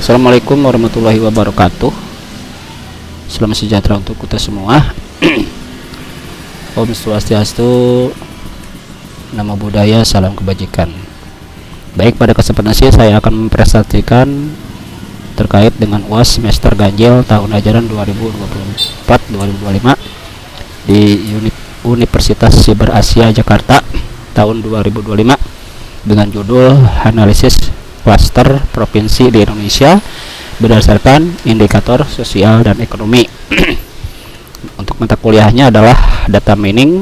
Assalamualaikum warahmatullahi wabarakatuh. Selamat sejahtera untuk kita semua. Om Swastiastu, Namo Buddhaya, salam kebajikan. Baik, pada kesempatan ini saya akan mempresentasikan terkait dengan UAS semester ganjil tahun ajaran 2024-2025 di Universitas Siber Asia Jakarta tahun 2025 dengan judul Analisis Klaster Provinsi di Indonesia berdasarkan indikator sosial dan ekonomi. Untuk mata kuliahnya adalah Data Mining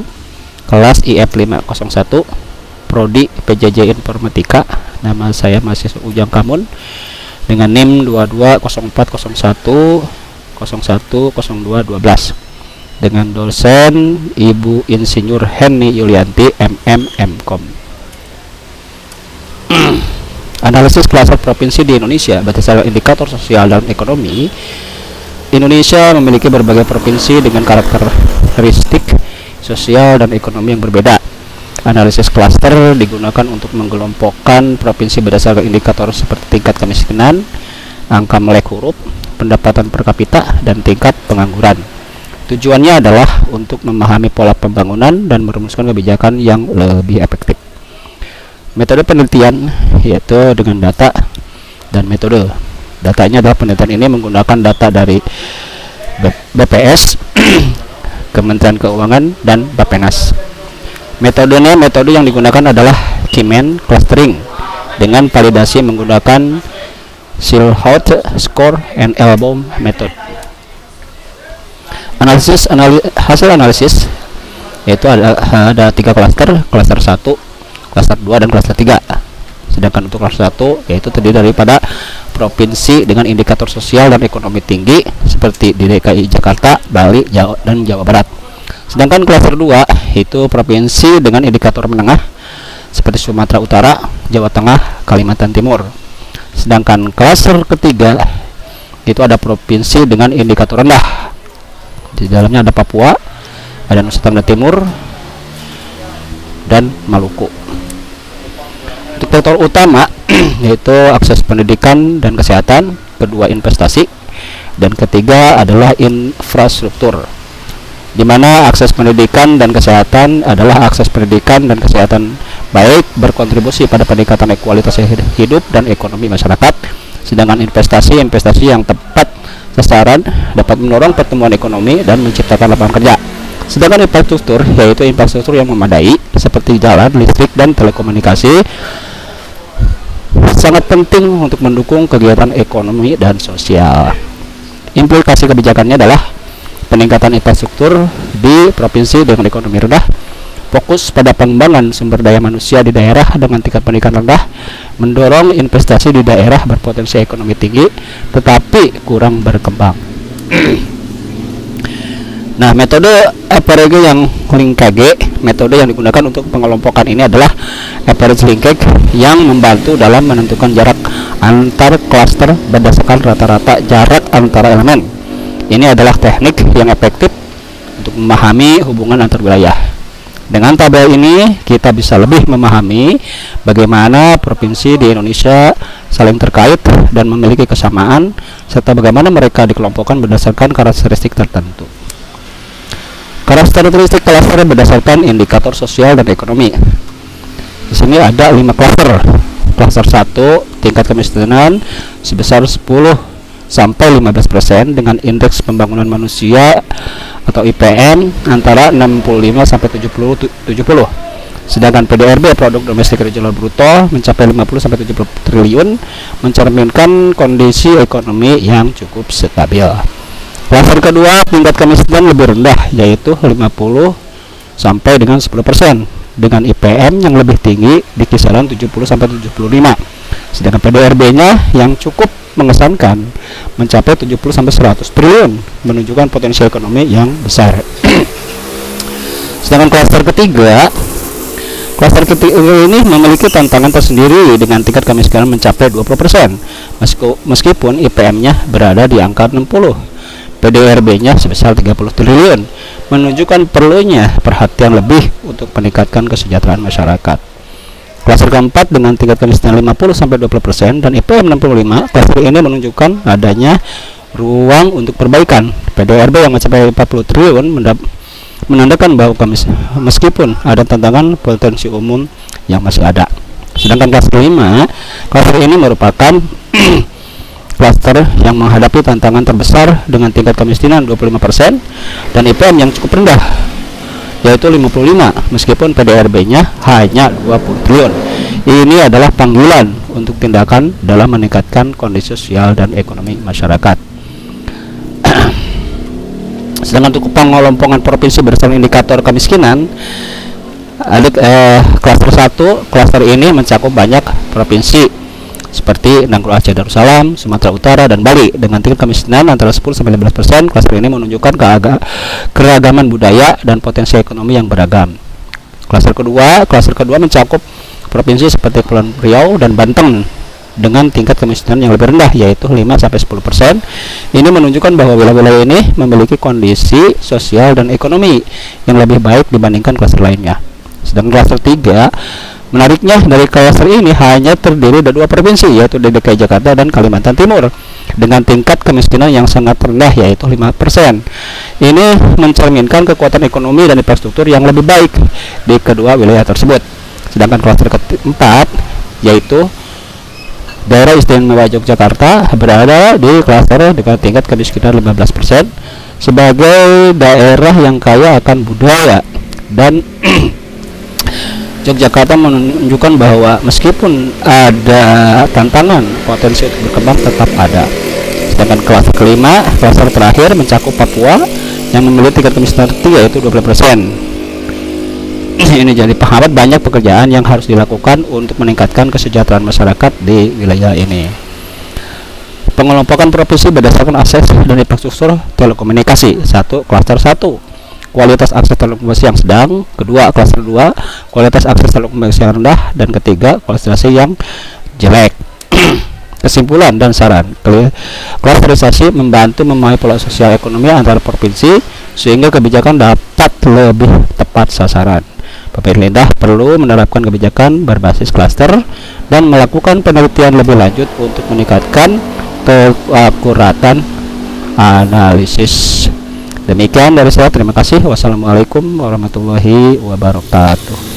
kelas IF 501 Prodi PJJ Informatika. Nama saya mahasiswa Ujang Kamun dengan NIM 220401010212 dengan dosen Ibu Insinyur Henny Yulianti MM Mkom. Analisis klaster provinsi di Indonesia berdasarkan indikator sosial dan ekonomi. Indonesia memiliki berbagai provinsi dengan karakteristik sosial dan ekonomi yang berbeda. Analisis klaster digunakan untuk mengelompokkan provinsi berdasarkan indikator seperti tingkat kemiskinan, angka melek huruf, pendapatan per kapita, dan tingkat pengangguran. Tujuannya adalah untuk memahami pola pembangunan dan merumuskan kebijakan yang lebih efektif. Metode penelitian yaitu dengan data dan metode. Datanya adalah penelitian ini menggunakan data dari BPS, Kementerian Keuangan, dan Bappenas. Metodenya, metode yang digunakan adalah Keyman Clustering dengan validasi menggunakan Shillhout Score and Elbaum Method. Hasil analisis yaitu ada 3 klaster, klaster 1, klaster 2, dan klaster 3. Sedangkan untuk klaster 1 yaitu terdiri daripada provinsi dengan indikator sosial dan ekonomi tinggi seperti di DKI Jakarta, Bali, Jawa, dan Jawa Barat. Sedangkan klaster 2 itu provinsi dengan indikator menengah seperti Sumatera Utara, Jawa Tengah, Kalimantan Timur. Sedangkan klaster ketiga itu ada provinsi dengan indikator rendah. Di dalamnya ada Papua, ada Nusa Tenggara Timur, dan Maluku. Untuk faktor utama yaitu akses pendidikan dan kesehatan, kedua investasi, dan ketiga adalah infrastruktur, di mana akses pendidikan dan kesehatan adalah akses pendidikan dan kesehatan baik berkontribusi pada peningkatan kualitas hidup dan ekonomi masyarakat, sedangkan investasi yang tepat sasaran dapat mendorong pertumbuhan ekonomi dan menciptakan lapangan kerja. Sedangkan infrastruktur yaitu infrastruktur yang memadai seperti jalan, listrik, dan telekomunikasi sangat penting untuk mendukung kegiatan ekonomi dan sosial. Implikasi kebijakannya adalah peningkatan infrastruktur di provinsi dengan ekonomi rendah, fokus pada pengembangan sumber daya manusia di daerah dengan tingkat pendidikan rendah, mendorong investasi di daerah berpotensi ekonomi tinggi tetapi kurang berkembang. Nah, metode average yang linkage, metode yang digunakan untuk pengelompokan ini adalah average linkage yang membantu dalam menentukan jarak antar klaster berdasarkan rata-rata jarak antara elemen. Ini adalah teknik yang efektif untuk memahami hubungan antar wilayah. Dengan tabel ini kita bisa lebih memahami bagaimana provinsi di Indonesia saling terkait dan memiliki kesamaan serta bagaimana mereka dikelompokkan berdasarkan karakteristik tertentu. Karakteristik klaster berdasarkan indikator sosial dan ekonomi. Di sini ada 5 klaster. Klaster 1 tingkat kemiskinan sebesar 10 sampai 15% dengan indeks pembangunan manusia atau IPM antara 65 sampai 70. Sedangkan PDRB produk domestik regional bruto mencapai 50 sampai 70 triliun, mencerminkan kondisi ekonomi yang cukup stabil. Klaster kedua tingkat kemiskinan lebih rendah yaitu 50 sampai dengan 10% dengan IPM yang lebih tinggi di kisaran 70 sampai 75. Sedangkan PDRB-nya yang cukup mengesankan mencapai 70 sampai 100 triliun, menunjukkan potensi ekonomi yang besar. Sedangkan klaster ketiga ini memiliki tantangan tersendiri dengan tingkat kemiskinan mencapai 20% meskipun IPM-nya berada di angka 60. PDRB-nya sebesar 30 triliun, menunjukkan perlunya perhatian lebih untuk meningkatkan kesejahteraan masyarakat. Klaster keempat dengan tingkat kemiskinan 50 sampai 20% dan IPM 65, klaster ini menunjukkan adanya ruang untuk perbaikan. PDRB yang mencapai 40 triliun menandakan bahwa meskipun ada tantangan, potensi umum yang masih ada. Sedangkan klaster 5, klaster ini merupakan klaster yang menghadapi tantangan terbesar dengan tingkat kemiskinan 25% dan IPM yang cukup rendah yaitu 55, meskipun PDRB-nya hanya 20 triliun. Ini adalah panggilan untuk tindakan dalam meningkatkan kondisi sosial dan ekonomi masyarakat. Sedangkan untuk pengelompokan provinsi berdasarkan indikator kemiskinan, ada klaster 1, klaster ini mencakup banyak provinsi seperti Nanggroe, Aceh Darussalam, Sumatera Utara, dan Bali dengan tingkat kemiskinan antara 10-15%. Klaster ini menunjukkan keragaman budaya dan potensi ekonomi yang beragam. Klaster kedua mencakup provinsi seperti Kepulauan Riau dan Banten dengan tingkat kemiskinan yang lebih rendah yaitu 5-10%. Ini menunjukkan bahwa wilayah-wilayah ini memiliki kondisi sosial dan ekonomi yang lebih baik dibandingkan klaster lainnya. Sedangkan klaster 3, menariknya dari klaster ini hanya terdiri dari 2 provinsi yaitu DKI Jakarta dan Kalimantan Timur dengan tingkat kemiskinan yang sangat rendah yaitu 5%. Ini mencerminkan kekuatan ekonomi dan infrastruktur yang lebih baik di kedua wilayah tersebut. Sedangkan klaster keempat yaitu Daerah Istimewa Yogyakarta berada di klaster dengan tingkat kemiskinan 15% sebagai daerah yang kaya akan budaya dan Yogyakarta menunjukkan bahwa meskipun ada tantangan, potensi untuk berkembang tetap ada. Sedangkan klaster kelima, klaster terakhir mencakup Papua yang memiliki tingkat kemiskinan tertinggi yaitu 20%. Ini jadi penghambat banyak pekerjaan yang harus dilakukan untuk meningkatkan kesejahteraan masyarakat di wilayah ini. Pengelompokan provinsi berdasarkan akses dan infrastruktur telekomunikasi. 1. Klaster 1, kualitas akses telekomunikasi yang sedang. Kedua, klaster 2, kualitas akses telekomunikasi yang rendah. Dan ketiga, kualitas yang jelek. Kesimpulan dan saran. Klasterisasi membantu memahami pola sosial ekonomi antar provinsi sehingga kebijakan dapat lebih tepat sasaran. Pemerintah perlu menerapkan kebijakan berbasis klaster dan melakukan penelitian lebih lanjut untuk meningkatkan keakuratan analisis. Demikian dari saya, terima kasih. Wassalamualaikum warahmatullahi wabarakatuh.